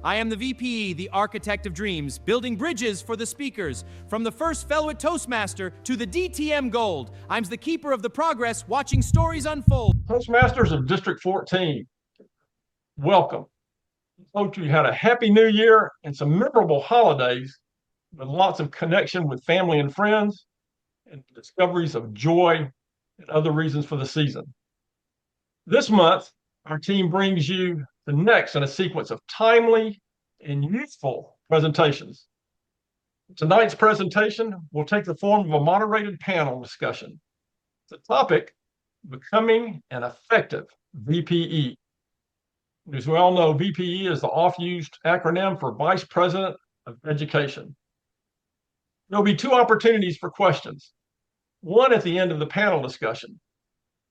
I am the VPE, the architect of dreams, building bridges for the speakers. From the first fellow at Toastmaster to the DTM Gold, I'm the keeper of the progress, watching stories unfold. Toastmasters of District 14, welcome. Hope you had a happy new year and some memorable holidays with lots of connection with family and friends and discoveries of joy and other reasons for the season. This month, our team brings you the next in a sequence of timely and useful presentations. Tonight's presentation will take the form of a moderated panel discussion. The topic, becoming an effective VPE. As we all know, VPE is the oft-used acronym for Vice President of Education. There'll be two opportunities for questions, one at the end of the panel discussion,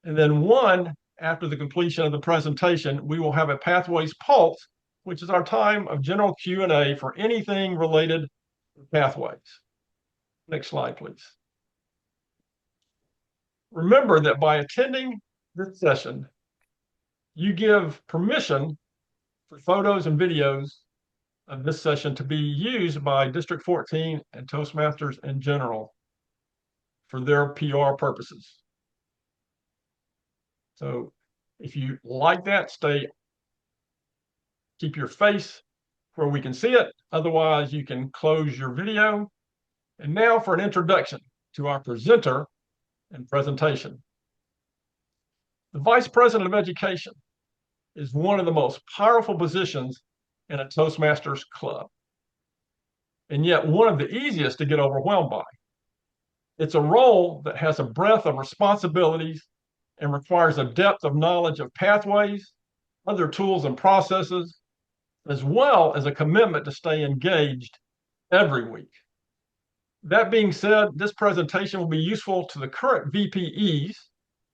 and then one after the completion of the presentation. We will have a Pathways Pulse, which is our time of general Q&A for anything related to pathways. Next slide, please. Remember that by attending this session, you give permission for photos and videos of this session to be used by District 14 and Toastmasters in general for their PR purposes. So if you like that, keep your face where we can see it. Otherwise, you can close your video. And now for an introduction to our presenter and presentation. The Vice President of Education is one of the most powerful positions in a Toastmasters club, and yet one of the easiest to get overwhelmed by. It's a role that has a breadth of responsibilities and requires a depth of knowledge of pathways, other tools and processes, as well as a commitment to stay engaged every week. That being said, this presentation will be useful to the current VPEs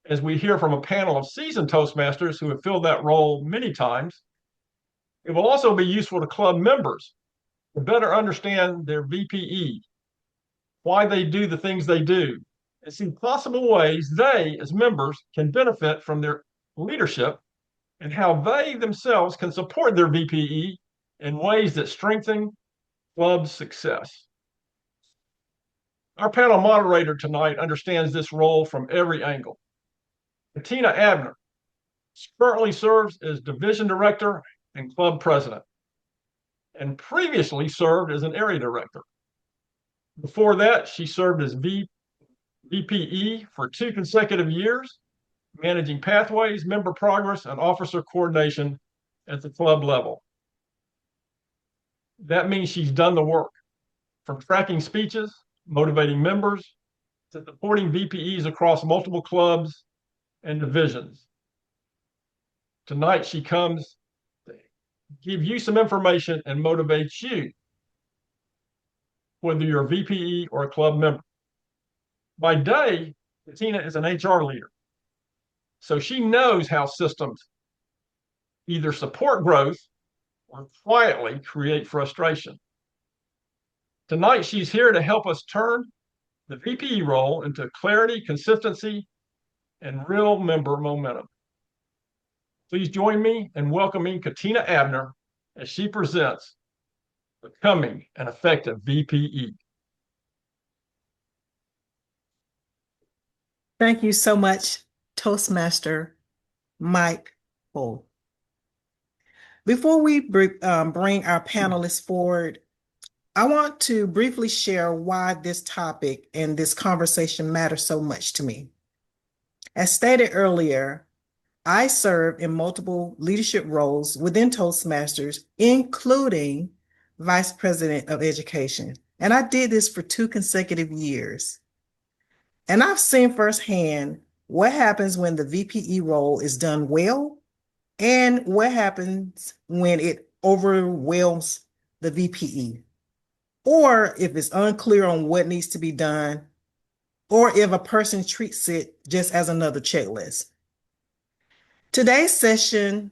as we hear from a panel of seasoned Toastmasters who have filled that role many times. It will also be useful to club members to better understand their VPE, why they do the things they do, and see possible ways they, as members, can benefit from their leadership and how they themselves can support their VPE in ways that strengthen club success. Our panel moderator tonight understands this role from every angle. Katina Abner currently serves as Division Director and Club President, and previously served as an Area Director. Before that, she served as VPE for 2 consecutive years, managing pathways, member progress, and officer coordination at the club level. That means she's done the work, from tracking speeches, motivating members, to supporting VPEs across multiple clubs and divisions. Tonight, she comes to give you some information and motivate you, whether you're a VPE or a club member. By day, Katina is an HR leader, so she knows how systems either support growth or quietly create frustration. Tonight, she's here to help us turn the VPE role into clarity, consistency, and real member momentum. Please join me in welcoming Katina Abner as she presents Becoming an Effective VPE. Thank you so much, Toastmaster Mike Cole. Before we bring our panelists forward, I want to briefly share why this topic and this conversation matters so much to me. As stated earlier, I serve in multiple leadership roles within Toastmasters, including Vice President of Education. And I did this for 2 consecutive years. And I've seen firsthand what happens when the VPE role is done well and what happens when it overwhelms the VPE, or if it's unclear on what needs to be done, or if a person treats it just as another checklist. Today's session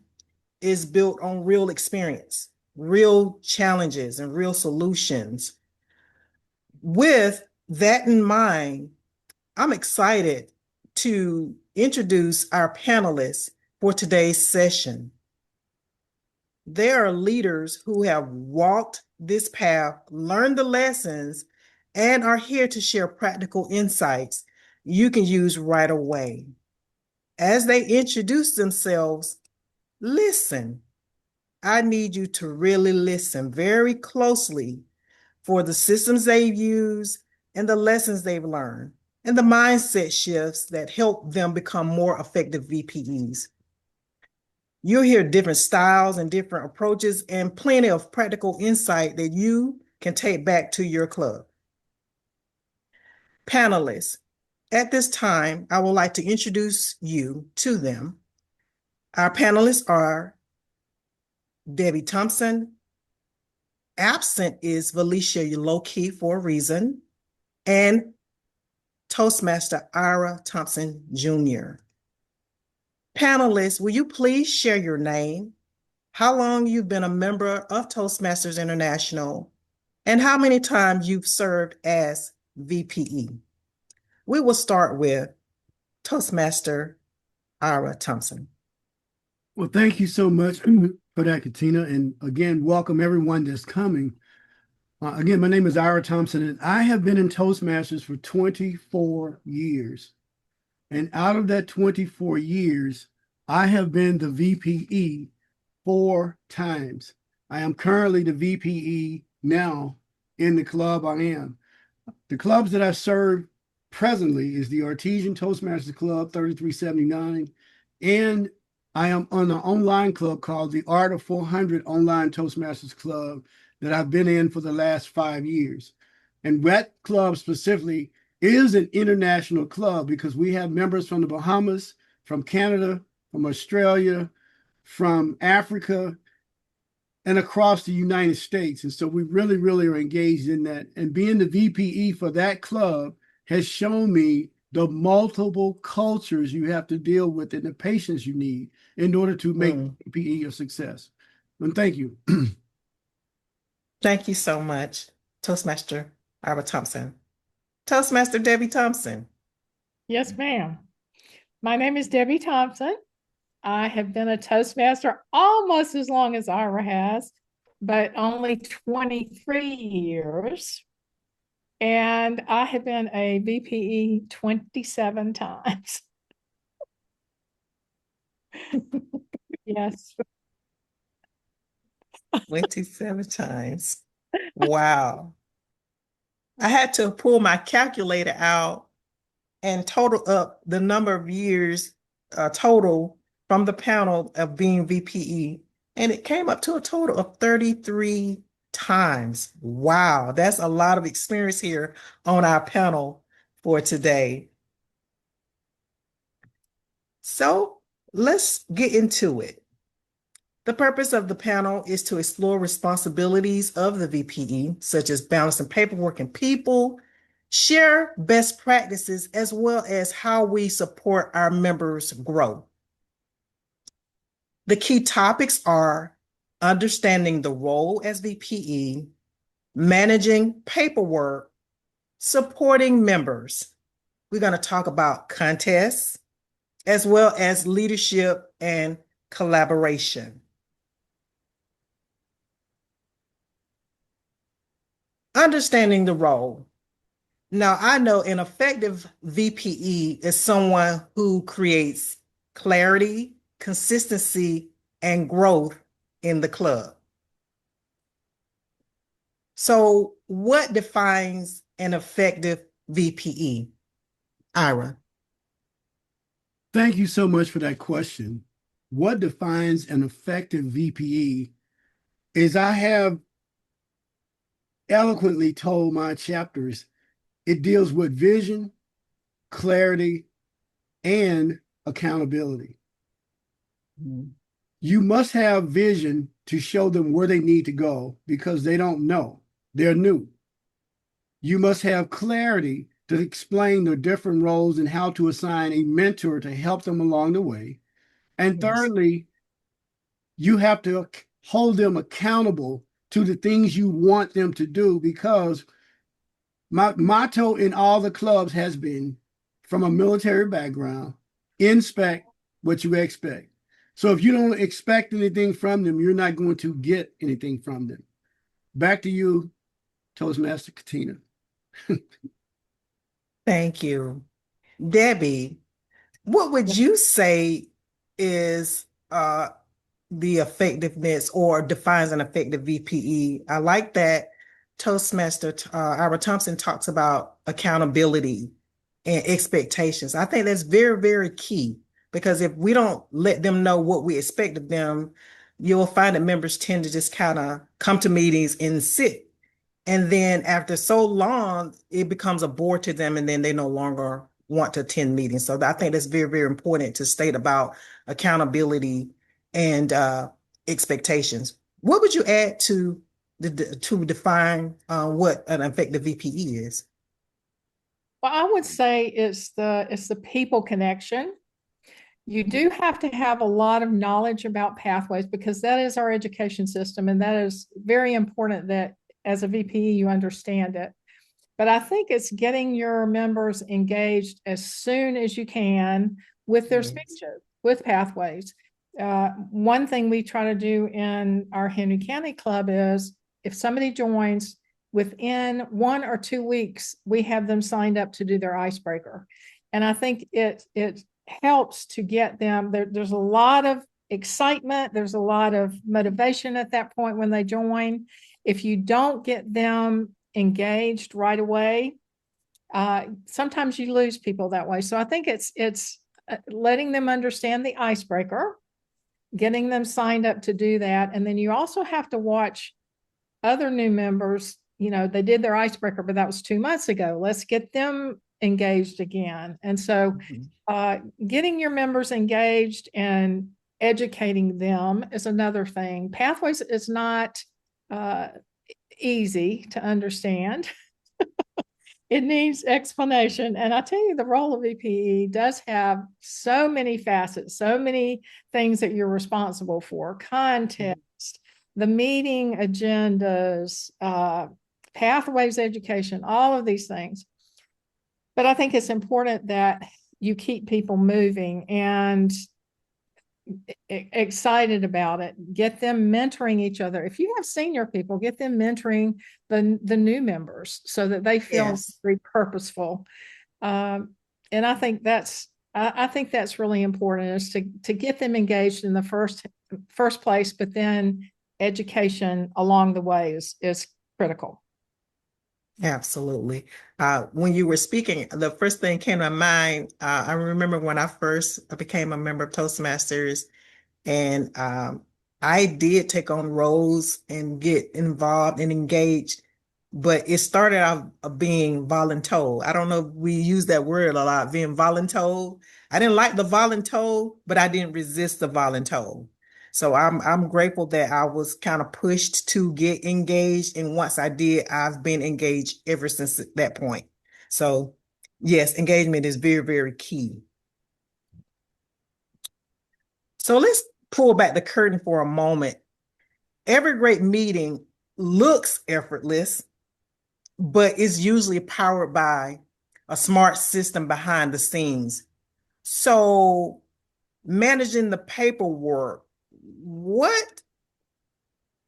is built on real experience, real challenges, and real solutions. With that in mind, I'm excited to introduce our panelists for today's session. There are leaders who have walked this path, learned the lessons, and are here to share practical insights you can use right away. As they introduce themselves, listen. I need you to really listen very closely for the systems they've used and the lessons they've learned and the mindset shifts that help them become more effective VPEs. You'll hear different styles and different approaches and plenty of practical insight that you can take back to your club. Panelists, at this time, I would like to introduce you to them. Our panelists are Debbie Thompson. Absent is Felicia Low-Key for a reason, and Toastmaster Ira Thompson Jr. Panelists, will you please share your name, how long you've been a member of Toastmasters International, and how many times you've served as VPE? We will start with Toastmaster Ira Thompson. Well, thank you so much for that, Katina. And again, welcome everyone that's coming. Again, my name is Ira Thompson, and I have been in Toastmasters for 24 years. And out of that 24 years, I have been the VPE 4 times. I am currently the VPE now in the club I am. The clubs that I serve presently is the Artesian Toastmasters Club 3379, and I am on an online club called the Art of 400 Online Toastmasters Club that I've been in for the last 5 years. And that club specifically is an international club because we have members from the Bahamas, from Canada, from Australia, from Africa, and across the United States. And so we really, really are engaged in that. And being the VPE for that club has shown me the multiple cultures you have to deal with and the patience you need in order to make VPE a success. And thank you. Thank you so much, Toastmaster Ira Thompson. Toastmaster Debbie Thompson. Yes, ma'am. My name is Debbie Thompson. I have been a Toastmaster almost as long as Ira has, but only 23 years. And I have been a VPE 27 times. Yes. 27 times. Wow. I had to pull my calculator out and total up the number of years total from the panel of being VPE. And it came up to a total of 33 times. Wow, that's a lot of experience here on our panel for today. So let's get into it. The purpose of the panel is to explore responsibilities of the VPE, such as balancing paperwork and people, share best practices, as well as how we support our members' growth. The key topics are understanding the role as VPE, managing paperwork, supporting members. We're going to talk about contests, as well as leadership and collaboration. Understanding the role. Now, I know an effective VPE is someone who creates clarity, consistency, and growth in the club. So, what defines an effective VPE? Ira. Thank you so much for that question. What defines an effective VPE is I have eloquently told my chapters it deals with vision, clarity, and accountability. You must have vision to show them where they need to go because they don't know. They're new. You must have clarity to explain the different roles and how to assign a mentor to help them along the way. And thirdly, you have to hold them accountable to the things you want them to do, because my motto in all the clubs has been, from a military background, inspect what you expect. So if you don't expect anything from them, you're not going to get anything from them. Back to you, Toastmaster Katina. Thank you. Debbie, what would you say is the effectiveness or defines an effective VPE? I like that Toastmaster Ira Thompson talks about accountability and expectations. I think that's very, very key, because if we don't let them know what we expect of them, you'll find that members tend to just kind of come to meetings and sit. And then after so long, it becomes a bore to them, and then they no longer want to attend meetings. So I think that's very, very important to state about accountability and expectations. What would you add to define what an effective VPE is? Well, I would say it's the people connection. You do have to have a lot of knowledge about pathways, because that is our education system, and that is very important that as a VPE you understand it. But I think it's getting your members engaged as soon as you can with their speeches, with pathways. One thing we try to do in our Henry County Club is, if somebody joins, within 1 or 2 weeks, we have them signed up to do their icebreaker. And I think it helps to get them there. There's a lot of excitement. There's a lot of motivation at that point when they join. If you don't get them engaged right away, sometimes you lose people that way. So I think it's letting them understand the icebreaker, getting them signed up to do that. And then you also have to watch other new members. You know, they did their icebreaker, but that was 2 months ago. Let's get them engaged again. And so getting your members engaged and educating them is another thing. Pathways is not easy to understand. It needs explanation. And I tell you, the role of VPE does have so many facets, so many things that you're responsible for: context, the meeting agendas, pathways education, all of these things. But I think it's important that you keep people moving and excited about it. Get them mentoring each other. If you have senior people, get them mentoring the new members so that they feel very purposeful. And I think that's really important, is to get them engaged in the first place, but then education along the way is critical. Absolutely. When you were speaking, the first thing came to mind. I remember when I first became a member of Toastmasters, and I did take on roles and get involved and engaged, but it started out being voluntold. I don't know if we use that word a lot, being voluntold. I didn't like the voluntold, but I didn't resist the voluntold. So I'm grateful that I was kind of pushed to get engaged. And once I did, I've been engaged ever since that point. So yes, engagement is very, very key. So let's pull back the curtain for a moment. Every great meeting looks effortless, but is usually powered by a smart system behind the scenes. So managing the paperwork, what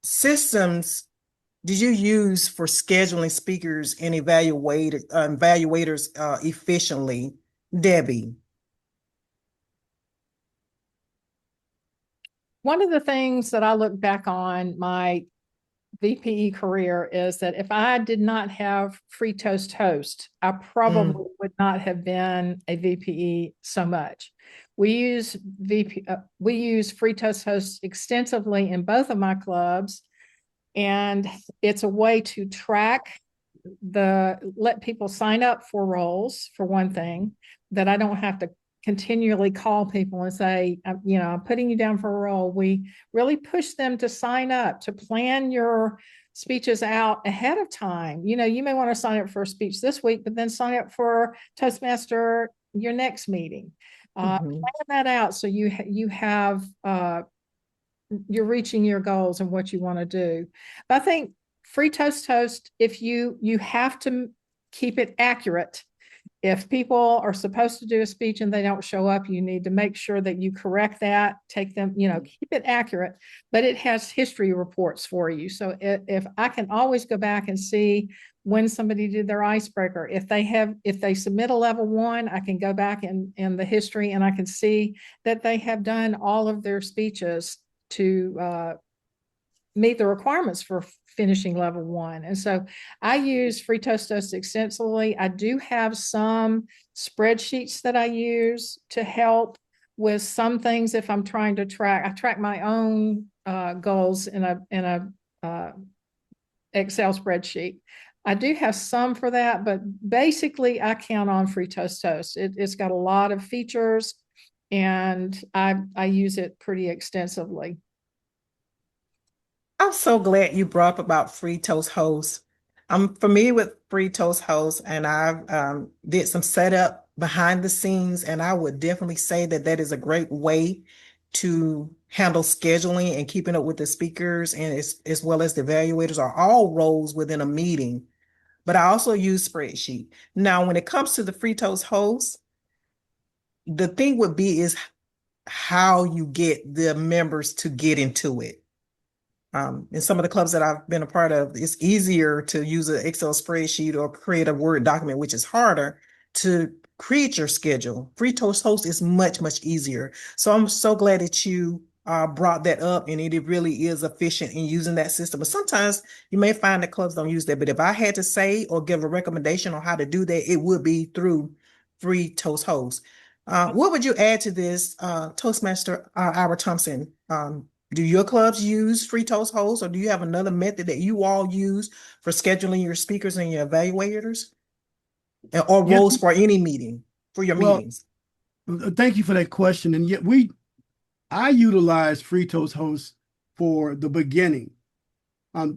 systems did you use for scheduling speakers and evaluators efficiently, Debbie? One of the things that I look back on my VPE career is that if I did not have Free Toast Host, I probably would not have been a VPE so much. We use Free Toast Host extensively in both of my clubs, and it's a way to track let people sign up for roles, for one thing, that I don't have to continually call people and say, I'm putting you down for a role. We really push them to sign up, to plan your speeches out ahead of time. You may want to sign up for a speech this week, but then sign up for Toastmaster your next meeting. Plan that out so you have you're reaching your goals and what you want to do. But I think Free Toast Host, if you have to keep it accurate, If people are supposed to do a speech and they don't show up, you need to make sure that you correct that, take them, keep it accurate, but it has history reports for you. So if I can always go back and see when somebody did their icebreaker, if they submit a level 1, I can go back in the history and I can see that they have done all of their speeches to meet the requirements for finishing level 1. And so I use Free Toast extensively. I do have some spreadsheets that I use to help with some things if I'm trying to track. I track my own goals in a Excel spreadsheet. I do have some for that, but basically I count on Free Toast. It's got a lot of features and I use it pretty extensively. I'm so glad you brought up about Free Toast Host. I'm familiar with Free Toast Host, and I've did some setup behind the scenes, and I would definitely say that that is a great way to handle scheduling and keeping up with the speakers and as well as the evaluators are all roles within a meeting. But I also use spreadsheet. Now, when it comes to the Free Toast Host, the thing would be is how you get the members to get into it. In some of the clubs that I've been a part of, it's easier to use an Excel spreadsheet or create a Word document, which is harder to create your schedule. Free Toast Host is much, much easier. So I'm so glad that you brought that up, and it really is efficient in using that system. But sometimes you may find that clubs don't use that. But if I had to say or give a recommendation on how to do that, it would be through Free Toast Host. What would you add to this, Toastmaster Ira Thompson? Do your clubs use Free Toast Host, or do you have another method that you all use for scheduling your speakers and your evaluators, or Yes. roles for any meeting, for your Well, meetings? Thank you for that question. And yet I utilize Free Toast Host for the beginning.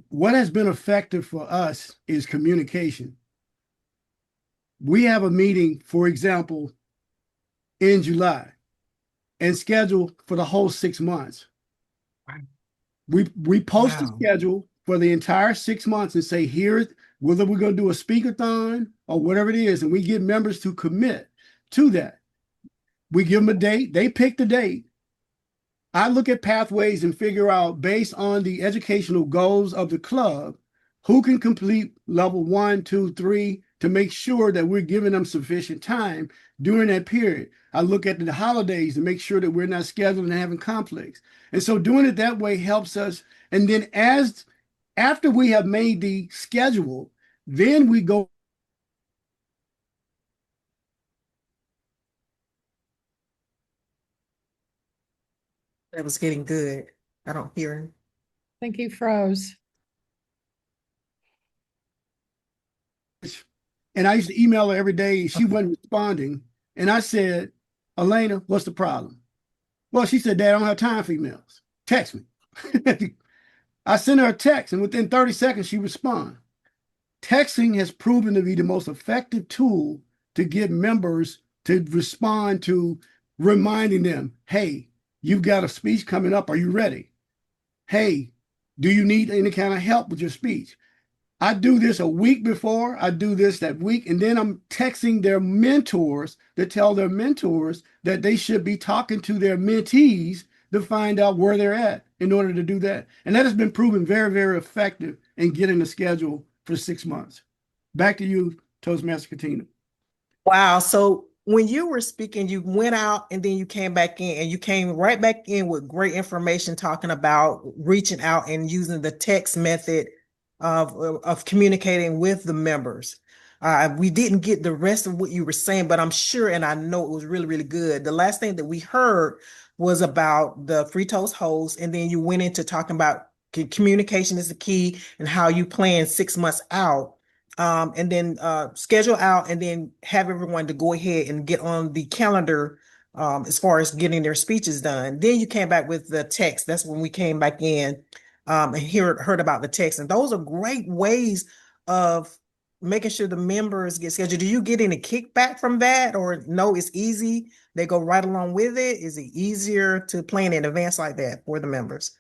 What has been effective for us is communication. We have a meeting, for example, in July and scheduled for the whole 6 months. We post the Wow. schedule for the entire 6 months and say, here, whether we're going to do a speakerthon or whatever it is, and we get members to commit to that. We give them a date, they pick the date. I look at pathways and figure out, based on the educational goals of the club, who can complete level 1, 2, 3 to make sure that we're giving them sufficient time during that period. I look at the holidays to make sure that we're not scheduling and having conflicts. And so doing it that way helps us. And then after we have made the schedule, then we go. That was getting good. I don't hear him. I think he froze. And I used to email her every day. She wasn't responding. And I said, Elena, what's the problem? Well, she said, Dad, I don't have time for emails. Text me. I sent her a text, and within 30 seconds, she responded. Texting has proven to be the most effective tool to get members to respond to reminding them, hey, you've got a speech coming up. Are you ready? Hey, do you need any kind of help with your speech? I do this a week before, I do this that week, and then I'm texting their mentors to tell their mentors that they should be talking to their mentees to find out where they're at in order to do that. And that has been proven very, very effective in getting the schedule for 6 months. Back to you, Toastmaster Katina. Wow. So when you were speaking, you went out and then you came back in, and you came right back in with great information talking about reaching out and using the text method of communicating with the members. We didn't get the rest of what you were saying, but I'm sure, and I know it was really, really good. The last thing that we heard was about the Free Toast Host, and then you went into talking about communication is the key and how you plan 6 months out. And then schedule out, and then have everyone to go ahead and get on the calendar as far as getting their speeches done. Then you came back with the text. That's when we came back in and heard about the text. And those are great ways of making sure the members get scheduled. Do you get any kickback from that, or no, it's easy? They go right along with it? Is it easier to plan in advance like that for the members?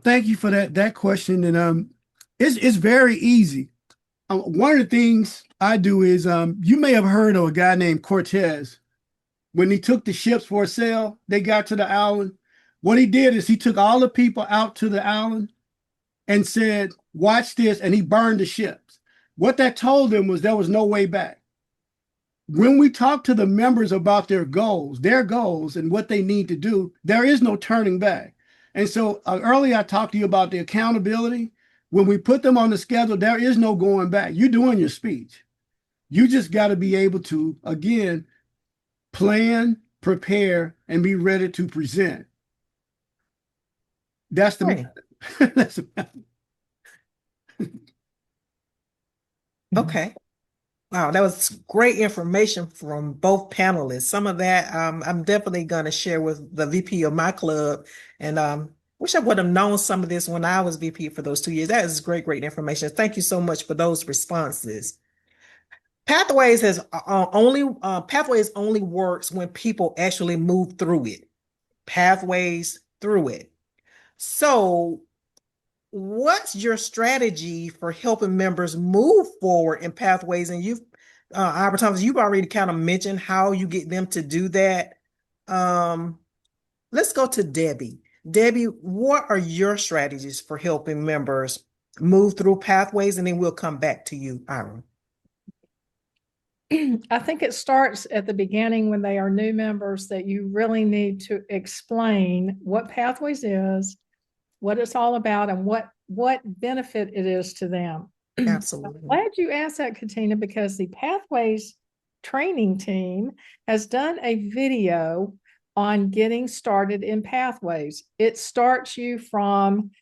Thank you for that question. And it's very easy. one of the things I do is you may have heard of a guy named Cortez. When he took the ships for a sail, they got to the island. What he did is he took all the people out to the island and said, watch this, and he burned the ships. What that told them was there was no way back. When we talk to the members about their goals and what they need to do, there is no turning back. And so earlier I talked to you about the accountability. When we put them on the schedule, there is no going back. You're doing your speech. You just got to be able to, again, plan, prepare, and be ready to present. That's the Right. that's the Okay. Wow, that was great information from both panelists. Some of that I'm definitely going to share with the VP of my club, and wish I would have known some of this when I was VP for those 2 years. That is great, great information. Thank you so much for those responses. Pathways Pathways only works when people actually move through it. Pathways through it. So, what's your strategy for helping members move forward in pathways? And Albert Thomas, you've already kind of mentioned how you get them to do that. Let's go to Debbie. Debbie, what are your strategies for helping members move through pathways? And then we'll come back to you, Ira. I think it starts at the beginning when they are new members, that you really need to explain what Pathways is, what it's all about, and what benefit it is to them. Absolutely. I'm glad you asked that, Katina, because the Pathways training team has done a video on getting started in Pathways. It starts you from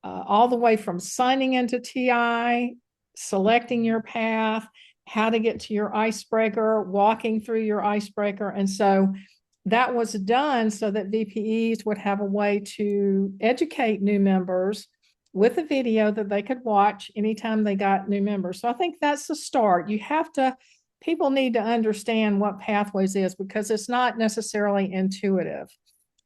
all the way from signing into TI, selecting your path, how to get to your icebreaker, walking through your icebreaker. And so that was done so that VPEs would have a way to educate new members with a video that they could watch anytime they got new members. So I think that's the start. People need to understand what Pathways is, because it's not necessarily intuitive.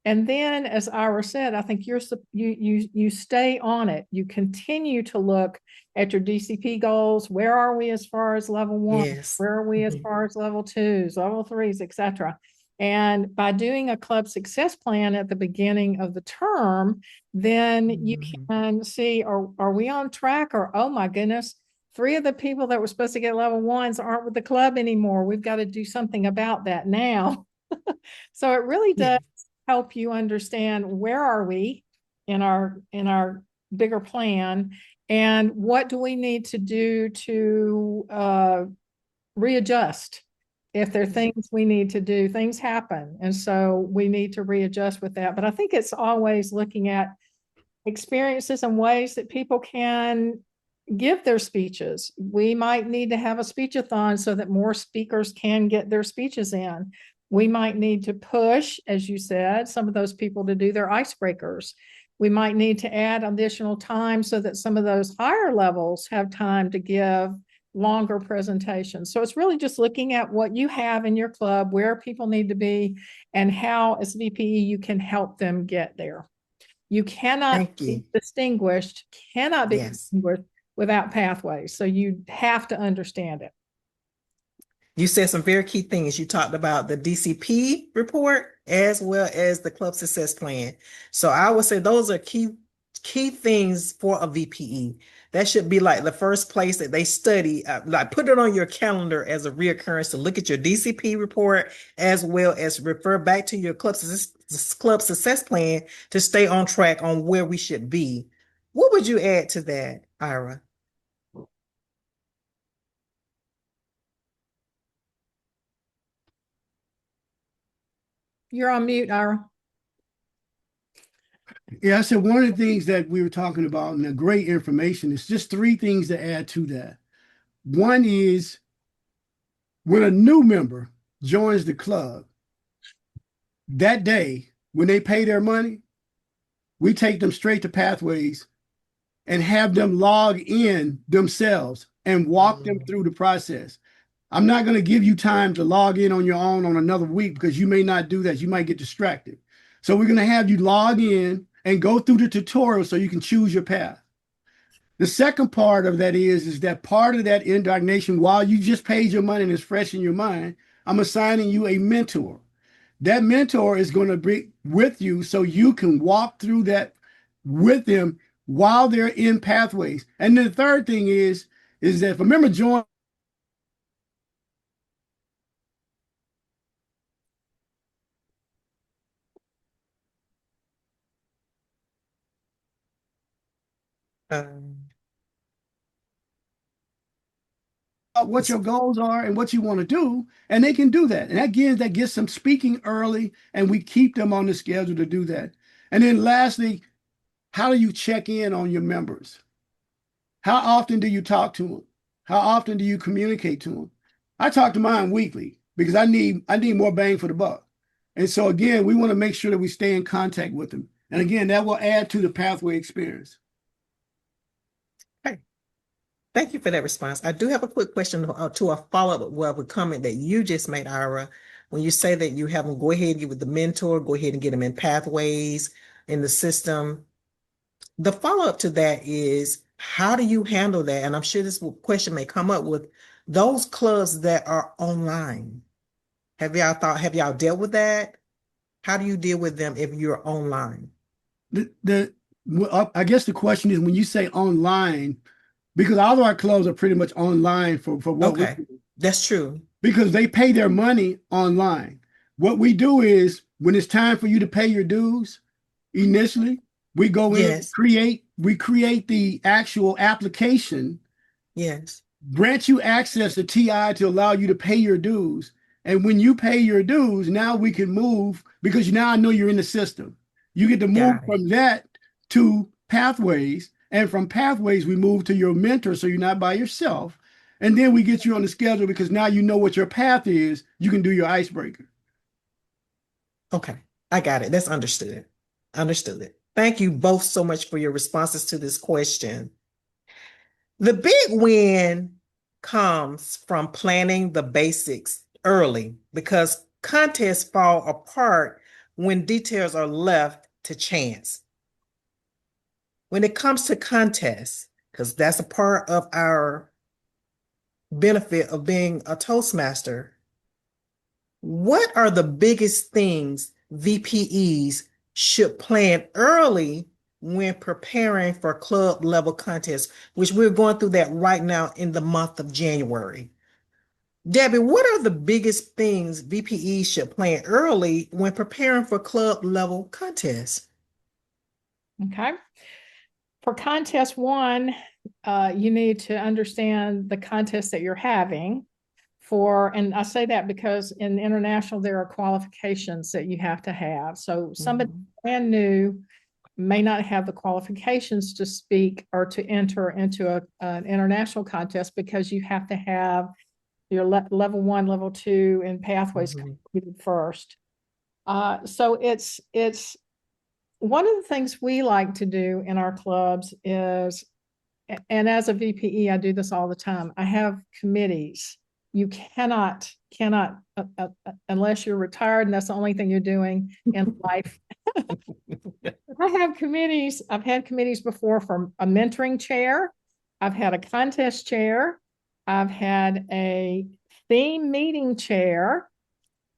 And then, as Ira said, I think you stay on it. You continue to look at your DCP goals. Where are we as far as level 1? Yes. Where are we as far as level 2s, level 3s, etc.? And by doing a club success plan at the beginning of the term, then you can see, are we on track? Or, oh my goodness, 3 of the people that were supposed to get level 1s aren't with the club anymore. We've got to do something about that now. So it really does help you understand where are we in our bigger plan, and what do we need to do to readjust. If there are things we need to do, things happen, and so we need to readjust with that. But I think it's always looking at experiences and ways that people can give their speeches. We might need to have a speechathon so that more speakers can get their speeches in. We might need to push, as you said, some of those people to do their icebreakers. We might need to add additional time so that some of those higher levels have time to give longer presentations. So it's really just looking at what you have in your club, where people need to be, and how, as VPE, you can help them get there. You cannot be distinguished without Pathways. So you have to understand it. You said some very key things. You talked about the DCP report as well as the club success plan. So I would say those are key things for a VPE. That should be like the first place that they study, like put it on your calendar as a reoccurrence to look at your DCP report, as well as refer back to your club success plan to stay on track on where we should be. What would you add to that, Ira? You're on mute, Ira. Yeah, I said one of the things that we were talking about, and the great information, is just 3 things to add to that. One is when a new member joins the club, that day, when they pay their money, we take them straight to Pathways and have them log in themselves and walk them through the process. I'm not going to give you time to log in on your own on another week, because you may not do that. You might get distracted. So we're going to have you log in and go through the tutorial so you can choose your path. The second part of that is that part of that indoctrination, while you just paid your money and it's fresh in your mind, I'm assigning you a mentor. That mentor is going to be with you so you can walk through that with them while they're in pathways. And then the third thing is that remember join. Um, What your goals are and what you want to do, and they can do that. And that gets them speaking early, and we keep them on the schedule to do that. And then lastly, how do you check in on your members? How often do you talk to them? How often do you communicate to them? I talk to mine weekly because I need more bang for the buck. And so again, we want to make sure that we stay in contact with them. And again, that will add to the pathway experience. Thank you for that response. I do have a quick question to a follow-up with a comment that you just made, Ira. When you say that you have them go ahead and get with the mentor, go ahead and get them in pathways in the system. The follow-up to that is, how do you handle that? And I'm sure this question may come up with those clubs that are online. Have y'all dealt with that? How do you deal with them if you're online? I guess the question is when you say online, because all of our clubs are pretty much online for what Okay, that's true. because they pay their money online. What we do is when it's time for you to pay your dues, initially, we go in, Yes. we create the actual application, Yes. grant you access to TI to allow you to pay your dues. And when you pay your dues, now we can move because now I know you're in the system. You get to move Got it. from that to pathways. And from pathways, we move to your mentor so you're not by yourself. And then we get you on the schedule because now you know what your path is. You can do your icebreaker. Okay, I got it. That's understood. Understood. Thank you both so much for your responses to this question. The big win comes from planning the basics early because contests fall apart when details are left to chance. When it comes to contests, because that's a part of our benefit of being a Toastmaster, what are the biggest things VPEs should plan early when preparing for club level contests, which we're going through that right now in the month of January? Debbie, what are the biggest things VPEs should plan early when preparing for club level contests? Okay. For contest one, you need to understand the contest that you're having and I say that because in international, there are qualifications that you have to have. So somebody brand new may not have the qualifications to speak or to enter into an international contest because you have to have your level 1, level 2 and pathways completed first. So it's one of the things we like to do in our clubs is, and as a VPE, I do this all the time. I have committees. You cannot, unless you're retired and that's the only thing you're doing in life. I have committees. I've had committees before from a mentoring chair. I've had a contest chair. I've had a theme meeting chair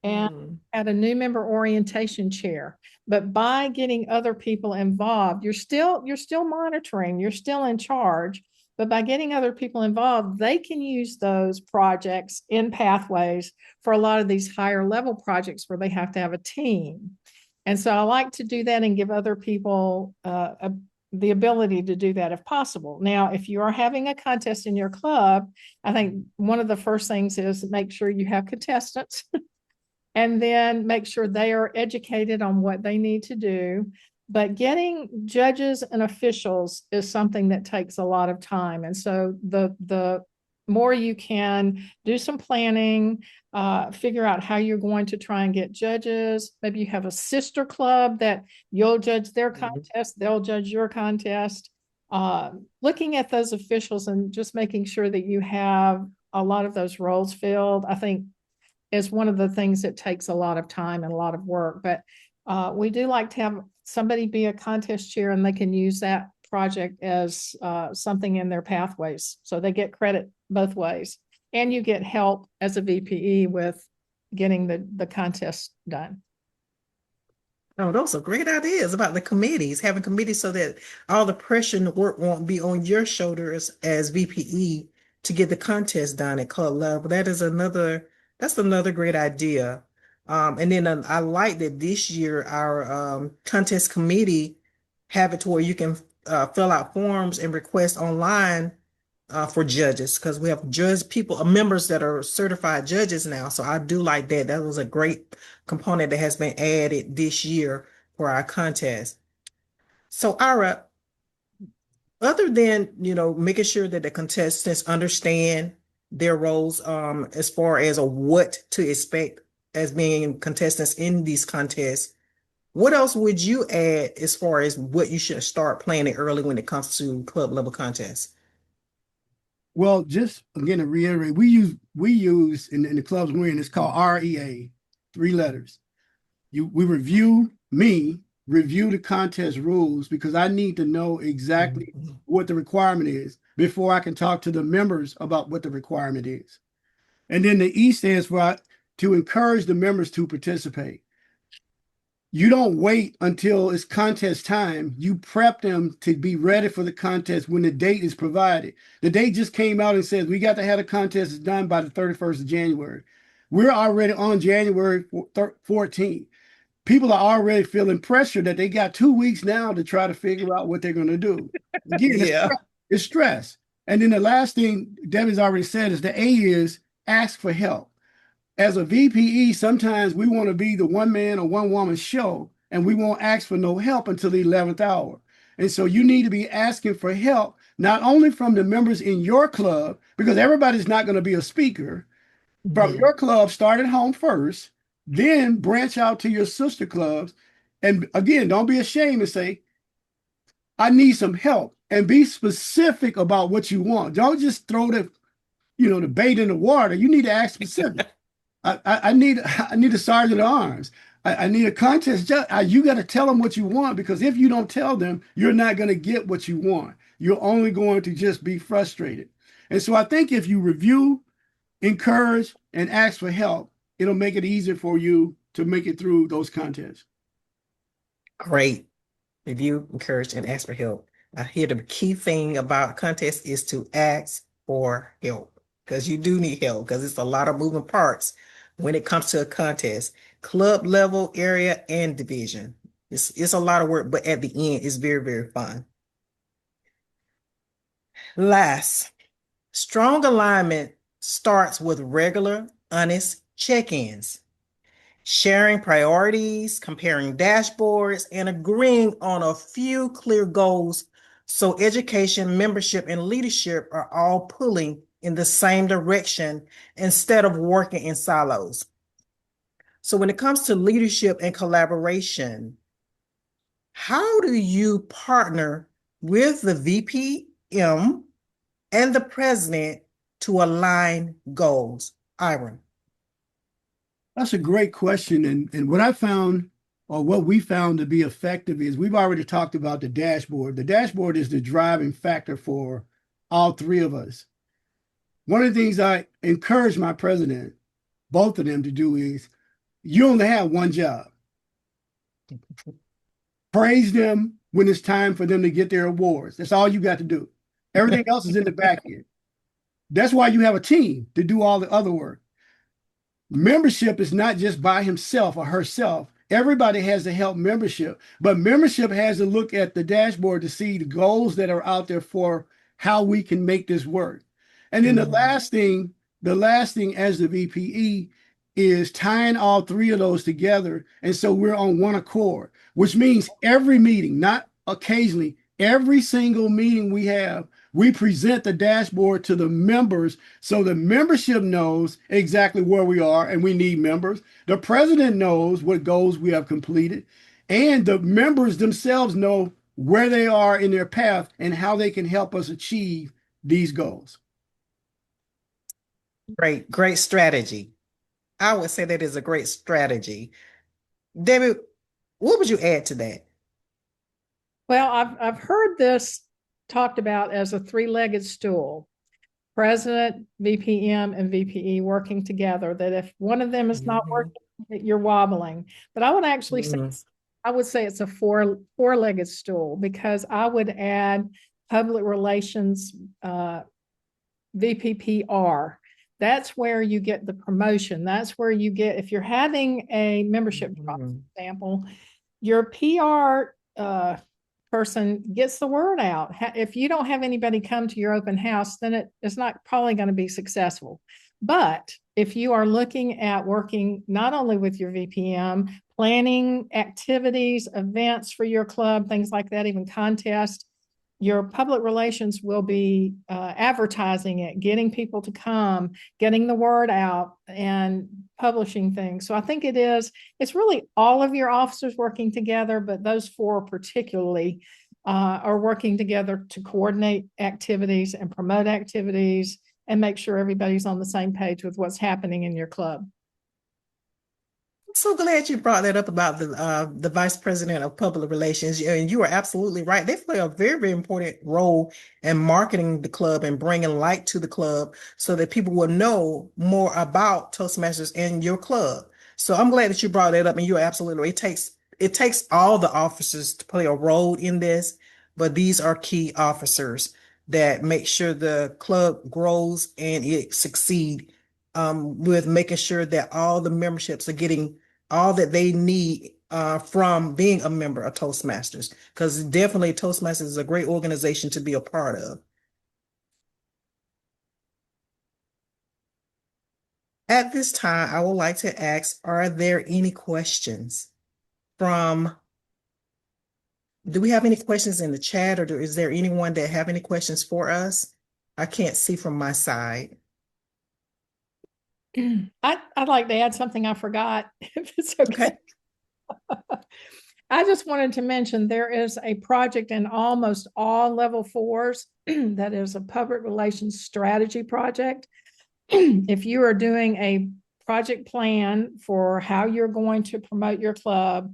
and had a new member orientation chair. But by getting other people involved, you're still monitoring, you're still in charge. But by getting other people involved, they can use those projects in pathways for a lot of these higher level projects where they have to have a team. And so I like to do that and give other people the ability to do that if possible. Now, if you are having a contest in your club, I think one of the first things is make sure you have contestants and then make sure they are educated on what they need to do. But getting judges and officials is something that takes a lot of time. And so the more you can do some planning, figure out how you're going to try and get judges. Maybe you have a sister club that you'll judge their contest, they'll judge your contest. Looking at those officials and just making sure that you have a lot of those roles filled, I think is one of the things that takes a lot of time and a lot of work. But we do like to have somebody be a contest chair and they can use that project as something in their pathways. So they get credit both ways. And you get help as a VPE with getting the contest done. Oh, those are great ideas about the committees, having committees so that all the pressure and the work won't be on your shoulders as VPE to get the contest done at club level. That's another great idea. And then I like that this year our contest committee have it to where you can fill out forms and request online for judges, because we have members that are certified judges now. So I do like that. That was a great component that has been added this year for our contest. So Ira, other than, making sure that the contestants understand their roles, as far as what to expect as being contestants in these contests, what else would you add as far as what you should start planning early when it comes to club level contests? Well, just again to reiterate, we use in the clubs we're in, it's called REA, 3 letters. We review the contest rules, because I need to know exactly what the requirement is before I can talk to the members about what the requirement is. And then the E stands for to encourage the members to participate. You don't wait until it's contest time. You prep them to be ready for the contest when the date is provided. The date just came out and says we got to have the contest done by the 31st of January. We're already on January 14th. People are already feeling pressure that they got 2 weeks now to try to figure out what they're going to do. Again, it's stress. And then the last thing Debbie's already said is the A is ask for help. As a VPE, sometimes we want to be the one man or one woman show, and we won't ask for no help until the 11th hour. And so you need to be asking for help, not only from the members in your club, because everybody's not going to be a speaker. From your club, start at home first, then branch out to your sister clubs. And again, don't be ashamed to say, I need some help, and be specific about what you want. Don't just throw the bait in the water. You need to ask specific. I need a sergeant at arms. I need a contest judge. You got to tell them what you want, because if you don't tell them, you're not going to get what you want. You're only going to just be frustrated. And so I think if you review, encourage, and ask for help, it'll make it easier for you to make it through those contests. Great. Review, encourage, and ask for help. I hear the key thing about contests is to ask for help, because you do need help, because it's a lot of moving parts when it comes to a contest, club level, area, and division. It's a lot of work, but at the end, it's very, very fun. Last, strong alignment starts with regular, honest check-ins, sharing priorities, comparing dashboards, and agreeing on a few clear goals so education, membership, and leadership are all pulling in the same direction instead of working in silos. So when it comes to leadership and collaboration, how do you partner with the VPM and the president to align goals? Ira. That's a great question. And what I found, or what we found to be effective, is we've already talked about the dashboard. The dashboard is the driving factor for all 3 of us. One of the things I encourage my president, both of them, to do is you only have one job. Praise them when it's time for them to get their awards. That's all you got to do. Everything else is in the back end. That's why you have a team to do all the other work. Membership is not just by himself or herself. Everybody has to help membership, but membership has to look at the dashboard to see the goals that are out there for how we can make this work. And then the last thing as the VPE is tying all 3 of those together. And so we're on one accord, which means every meeting, not occasionally, every single meeting we have, we present the dashboard to the members so the membership knows exactly where we are and we need members. The president knows what goals we have completed, and the members themselves know where they are in their path and how they can help us achieve these goals. Great strategy. I would say that is a great strategy. Debbie, what would you add to that? Well, I've heard this talked about as a three-legged stool. President, VPM, and VPE working together, that if one of them is not working, that you're wobbling. But I would actually say, I would say it's a four-legged stool, because I would add public relations, VPPR. That's where you get the promotion. That's where you get, if you're having a membership drop, for example, your PR person gets the word out. If you don't have anybody come to your open house, then it's not probably going to be successful. But if you are looking at working not only with your VPM, planning activities, events for your club, things like that, even contests, your public relations will be advertising it, getting people to come, getting the word out, and publishing things. So I think it's really all of your officers working together, but those four particularly are working together to coordinate activities and promote activities and make sure everybody's on the same page with what's happening in your club. So glad you brought that up about the vice president of public relations, and you are absolutely right. They play a very, very important role in marketing the club and bringing light to the club so that people will know more about Toastmasters and your club. So I'm glad that you brought that up, and you're absolutely right. It takes all the officers to play a role in this, but these are key officers that make sure the club grows and it succeed, with making sure that all the memberships are getting all that they need from being a member of Toastmasters, because definitely Toastmasters is a great organization to be a part of. At this time, I would like to ask, are there any questions do we have any questions in the chat, or is there anyone that have any questions for us? I can't see from my side. I'd like to add something I forgot, if it's okay. I just wanted to mention there is a project in almost all level 4s that is a public relations strategy project. If you are doing a project plan for how you're going to promote your club,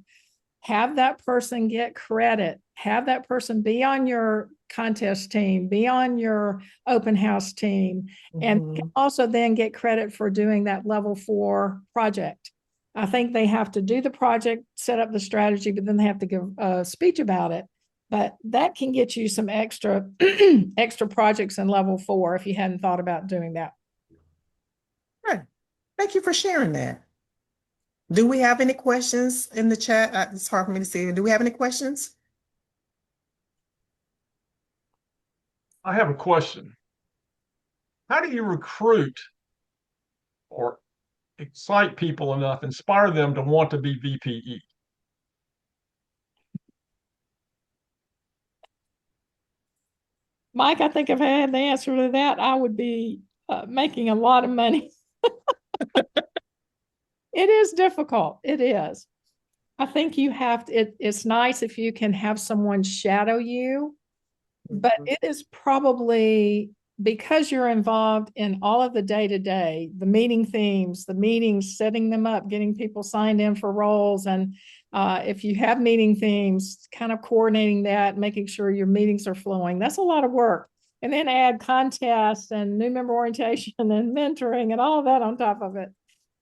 have that person get credit, have that person be on your contest team, be on your open house team, and also then get credit for doing that level 4 project. I think they have to do the project, set up the strategy, but then they have to give a speech about it. But that can get you some extra projects in level 4 if you hadn't thought about doing that. Right. Thank you for sharing that. Do we have any questions in the chat? It's hard for me to see. Do we have any questions? I have a question. How do you recruit or excite people enough, inspire them to want to be VPE? Mike, I think if I had the answer to that, I would be making a lot of money. It is difficult. It is. I think you have to, it's nice if you can have someone shadow you, but it is probably because you're involved in all of the day-to-day, the meeting themes, the meetings, setting them up, getting people signed in for roles. And if you have meeting themes, kind of coordinating that, making sure your meetings are flowing, that's a lot of work. And then add contests and new member orientation and mentoring and all of that on top of it.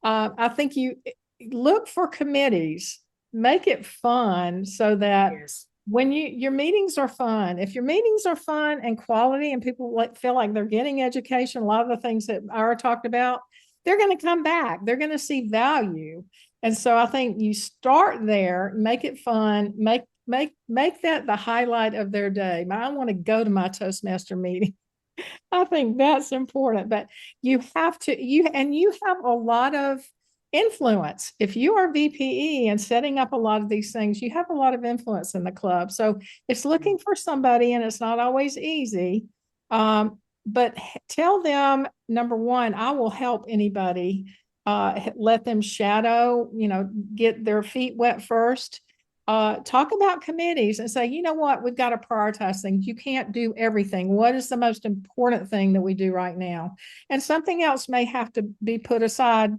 I think you look for committees, make it fun so that when your meetings are fun, if your meetings are fun and quality and people feel like they're getting education, a lot of the things that Ira talked about, they're going to come back. They're going to see value. And so I think you start there, make it fun, make that the highlight of their day. I want to go to my Toastmaster meeting. I think that's important, but you have a lot of influence. If you are VPE and setting up a lot of these things, you have a lot of influence in the club. So it's looking for somebody, and it's not always easy. But tell them, number one, I will help anybody. Let them shadow, get their feet wet first. Talk about committees and say, you know what, we've got to prioritize things. You can't do everything. What is the most important thing that we do right now? And something else may have to be put aside,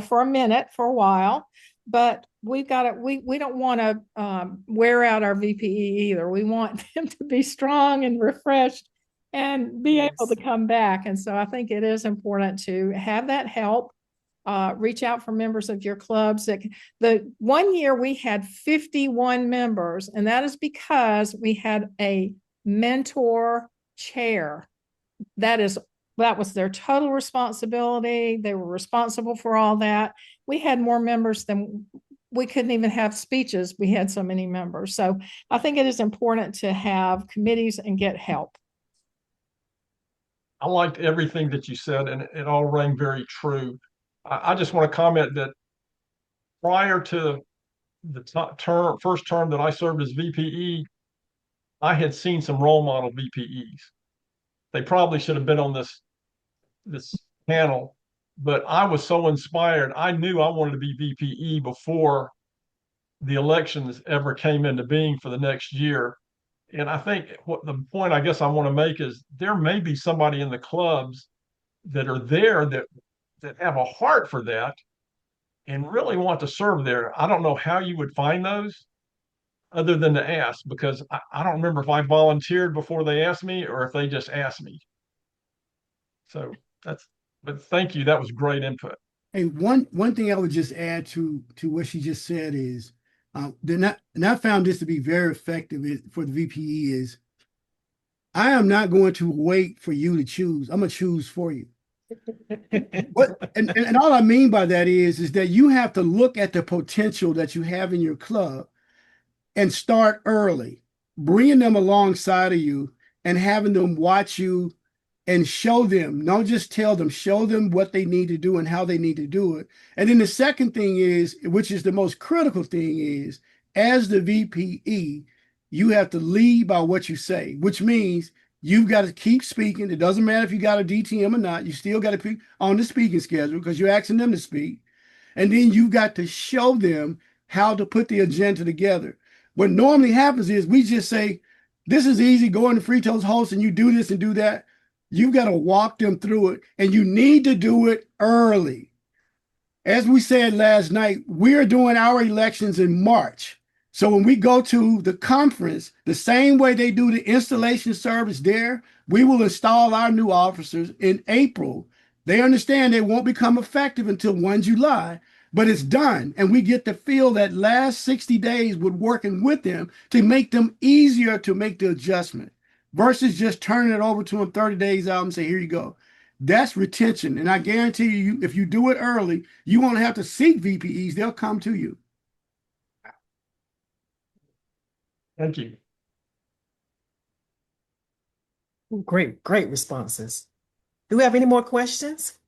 for a minute, for a while, but we've got to, we don't want to wear out our VPE either. We want them to be strong and refreshed and be able to come back. And so I think it is important to have that help. Reach out for members of your clubs. The 1 year we had 51 members, and that is because we had a mentor chair. That was their total responsibility. They were responsible for all that. We had more members than we couldn't even have speeches. We had so many members. So I think it is important to have committees and get help. I liked everything that you said, and it all rang very true. I just want to comment that prior to the first term that I served as VPE, I had seen some role model VPEs. They probably should have been on this panel, but I was so inspired. I knew I wanted to be VPE before the elections ever came into being for the next year. And I think what the point I guess I want to make is there may be somebody in the clubs that are there that have a heart for that and really want to serve there. I don't know how you would find those other than to ask, because I don't remember if I volunteered before they asked me or if they just asked me. So but thank you. That was great input. Hey, one thing I would just add to what she just said is, and I found this to be very effective for the VPE is, I am not going to wait for you to choose. I'm gonna choose for you. And all I mean by that is that you have to look at the potential that you have in your club and start early, bringing them alongside of you and having them watch you and show them, don't just tell them, show them what they need to do and how they need to do it. And then the second thing is, which is the most critical thing is, as the VPE, you have to lead by what you say, which means you've got to keep speaking. It doesn't matter if you got a DTM or not. You still got to be on the speaking schedule because you're asking them to speak. And then you've got to show them how to put the agenda together. What normally happens is we just say, this is easy, go in the Free Toast host and you do this and do that. You've got to walk them through it, and you need to do it early. As we said last night, we're doing our elections in March. So when we go to the conference, the same way they do the installation service there, we will install our new officers in April. They understand they won't become effective until 1 July, but it's done. And we get to feel that last 60 days with working with them to make them easier to make the adjustment versus just turning it over to them 30 days out and say, here you go. That's retention. And I guarantee you, if you do it early, you won't have to seek VPEs. They'll come to you. Thank you. Great responses. Do we have any more questions?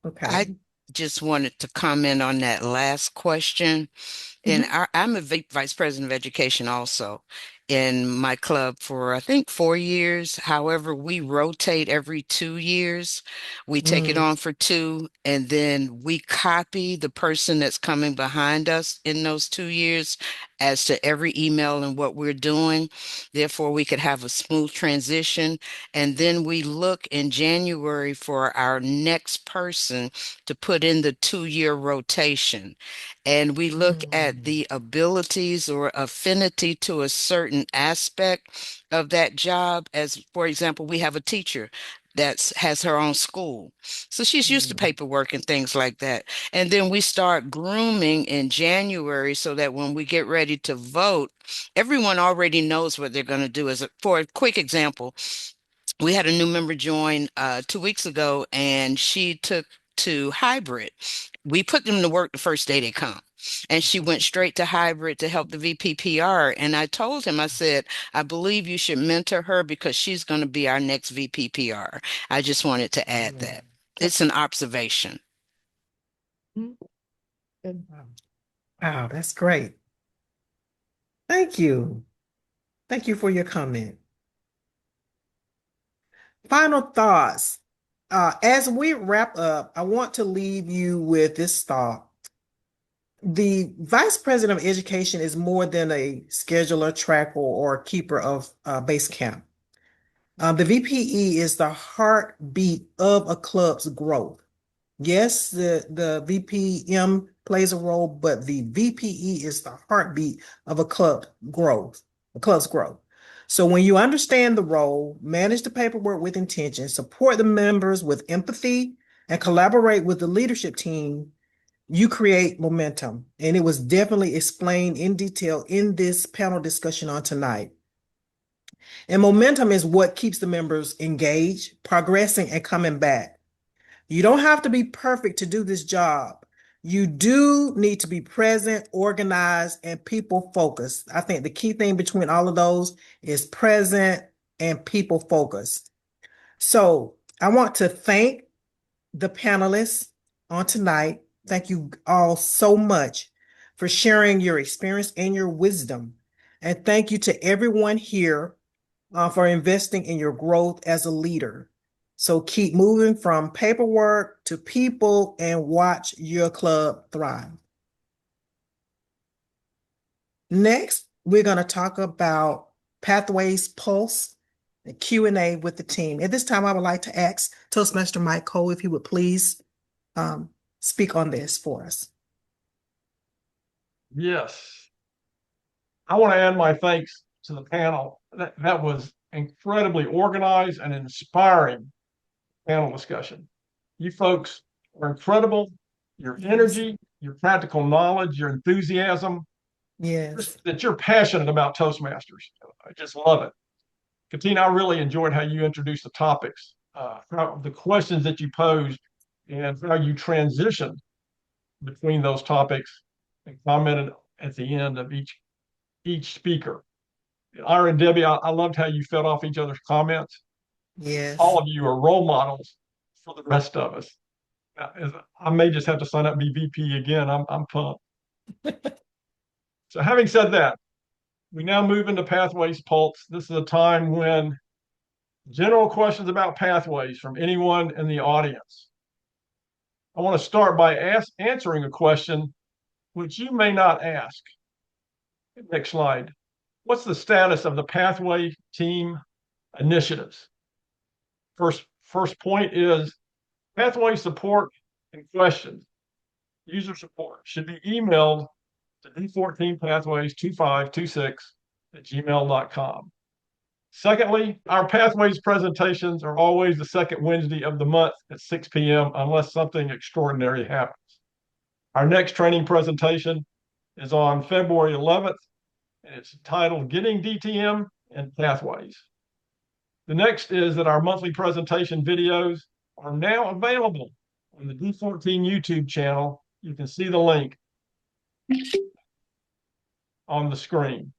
Okay. I just wanted to comment on that last question. And I'm a vice president of education also in my club for, I think, 4 years. However, we rotate every 2 years. We take it on for 2, and then we copy the person that's coming behind us in those 2 years as to every email and what we're doing. Therefore, we could have a smooth transition. And then we look in January for our next person to put in the 2-year rotation. And we look at the abilities or affinity to a certain aspect of that job. As, for example, we have a teacher that has her own school. So she's used to paperwork and things like that. And then we start grooming in January so that when we get ready to vote, everyone already knows what they're going to do. For a quick example, we had a new member join 2 weeks ago, and she took to hybrid. We put them to work the first day they come. And she went straight to hybrid to help the VPPR. And I told him, I said, I believe you should mentor her because she's going to be our next VPPR. I just wanted to add that. It's an observation. Good. Wow, that's great. Thank you. Thank you for your comment. Final thoughts. As we wrap up, I want to leave you with this thought. The Vice President of Education is more than a scheduler, tracker, or keeper of base camp. The VPE is the heartbeat of a club's growth. Yes, the VPM plays a role, but the VPE is the heartbeat of a club's growth. So when you understand the role, manage the paperwork with intention, support the members with empathy, and collaborate with the leadership team, you create momentum. And it was definitely explained in detail in this panel discussion on tonight. And momentum is what keeps the members engaged, progressing, and coming back. You don't have to be perfect to do this job. You do need to be present, organized, and people focused. I think the key thing between all of those is present and people focused. So I want to thank the panelists on tonight. Thank you all so much for sharing your experience and your wisdom. And thank you to everyone here for investing in your growth as a leader. So keep moving from paperwork to people and watch your club thrive. Next, we're going to talk about Pathways Pulse, the Q&A with the team. At this time, I would like to ask Toastmaster Mike Cole if he would please speak on this for us. Yes. I want to add my thanks to the panel. That was incredibly organized and inspiring panel discussion. You folks are incredible. Your energy, your practical knowledge, your enthusiasm, Yes. that you're passionate about Toastmasters. I just love it. Katina, I really enjoyed how you introduced the topics, the questions that you posed, and how you transitioned between those topics and commented at the end of each speaker. Ira and Debbie, I loved how you fed off each other's comments. Yes. All of you are role models for the rest of us. I may just have to sign up and be VP again. I'm pumped. So having said that, we now move into Pathways Pulse. This is a time when general questions about pathways from anyone in the audience. I want to start by answering a question which you may not ask. Next slide. What's the status of the Pathway team initiatives? First point is Pathway support and questions. User support should be emailed to d14pathways2526@gmail.com. Secondly, our Pathways presentations are always the second Wednesday of the month at 6 p.m. unless something extraordinary happens. Our next training presentation is on February 11th, and it's titled Getting DTM and Pathways. The next is that our monthly presentation videos are now available on the D14 YouTube channel. You can see the link on the screen.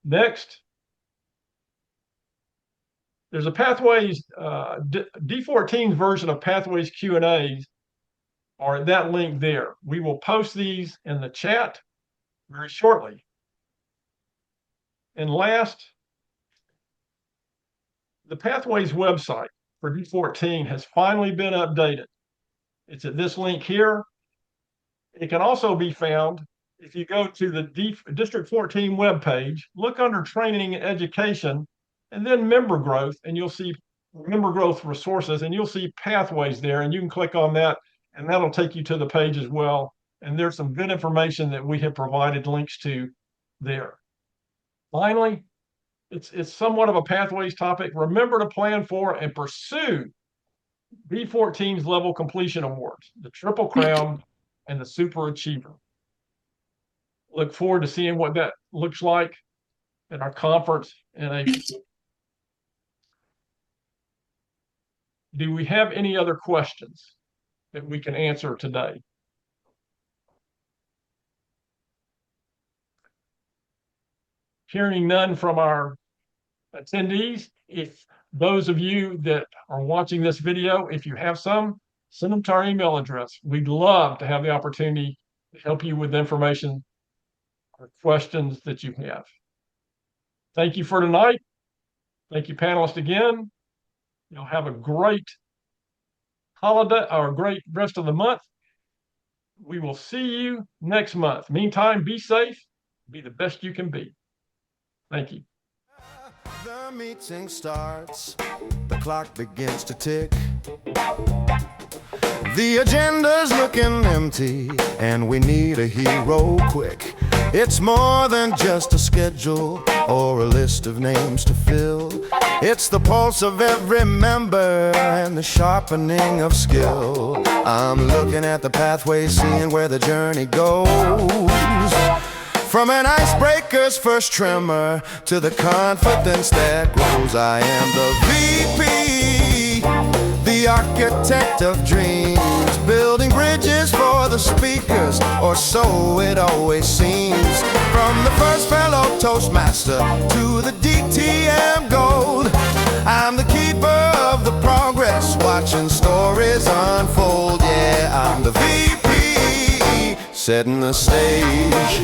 Next, there's a Pathways, D14's version of Pathways Q&As are at that link there. We will post these in the chat very shortly. And last, the Pathways website for D14 has finally been updated. It's at this link here. It can also be found if you go to the District 14 webpage, look under Training and Education, and then Member Growth, and you'll see Member Growth Resources, and you'll see Pathways there, and you can click on that, and that'll take you to the page as well. And there's some good information that we have provided links to there. Finally, it's somewhat of a Pathways topic. Remember to plan for and pursue B14's level completion awards, the Triple Crown and the Super Achiever. Look forward to seeing what that looks like at our conference in April. Do we have any other questions that we can answer today? Hearing none from our attendees, if those of you that are watching this video, if you have some, send them to our email address. We'd love to have the opportunity to help you with information or questions that you have. Thank you for tonight. Thank you, panelists, again. You'll have a great holiday or a great rest of the month. We will see you next month. Meantime, be safe, be the best you can be. Thank you. The meeting starts, the clock begins to tick. The agenda's looking empty, and we need a hero quick. It's more than just a schedule or a list of names to fill. It's the pulse of every member and the sharpening of skill. I'm looking at the pathway, seeing where the journey goes. From an icebreaker's first tremor to the confidence that grows. I am the VP, the architect of dreams, building bridges for the speakers, or so it always seems. From the first fellow Toastmaster to the DTM Gold, I'm the keeper of the progress, watching stories unfold. Yeah, I'm the VP, setting the stage,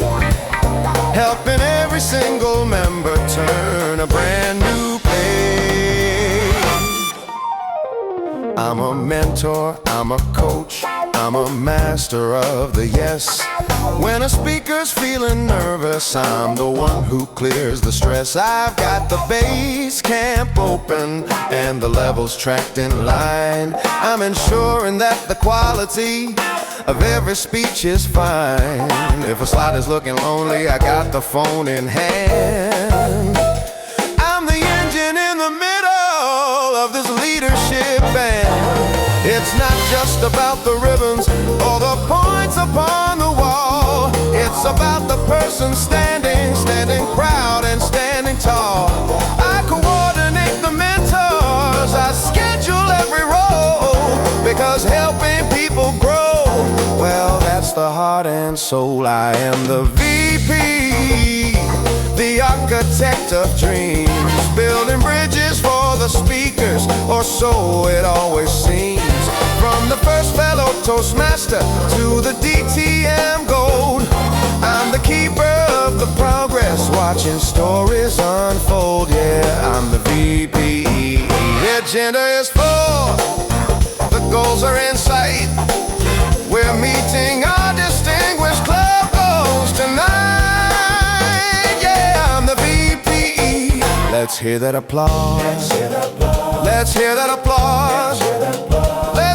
helping every single member turn a brand new page. I'm a mentor, I'm a coach, I'm a master of the yes. When a speaker's feeling nervous, I'm the one who clears the stress. I've got the base camp open and the levels tracked in line. I'm ensuring that the quality of every speech is fine. If a slide is looking lonely, I got the phone in hand. I'm the engine in the middle of this leadership band. It's not just about the ribbons or the points upon the wall. It's about the person standing proud and standing tall. I coordinate the mentors, I schedule every role, because helping people grow, well, that's the heart and soul. I am the VP, the architect of dreams, building bridges for the speakers, or so it always seems. From the first fellow Toastmaster to the DTM Gold, I'm the keeper of the progress, watching stories unfold. Yeah, I'm the VPE. The agenda is full, the goals are in sight. We're meeting our distinguished club goals tonight. Yeah, I'm the VPE. Let's hear that applause. Let's hear that applause. Let's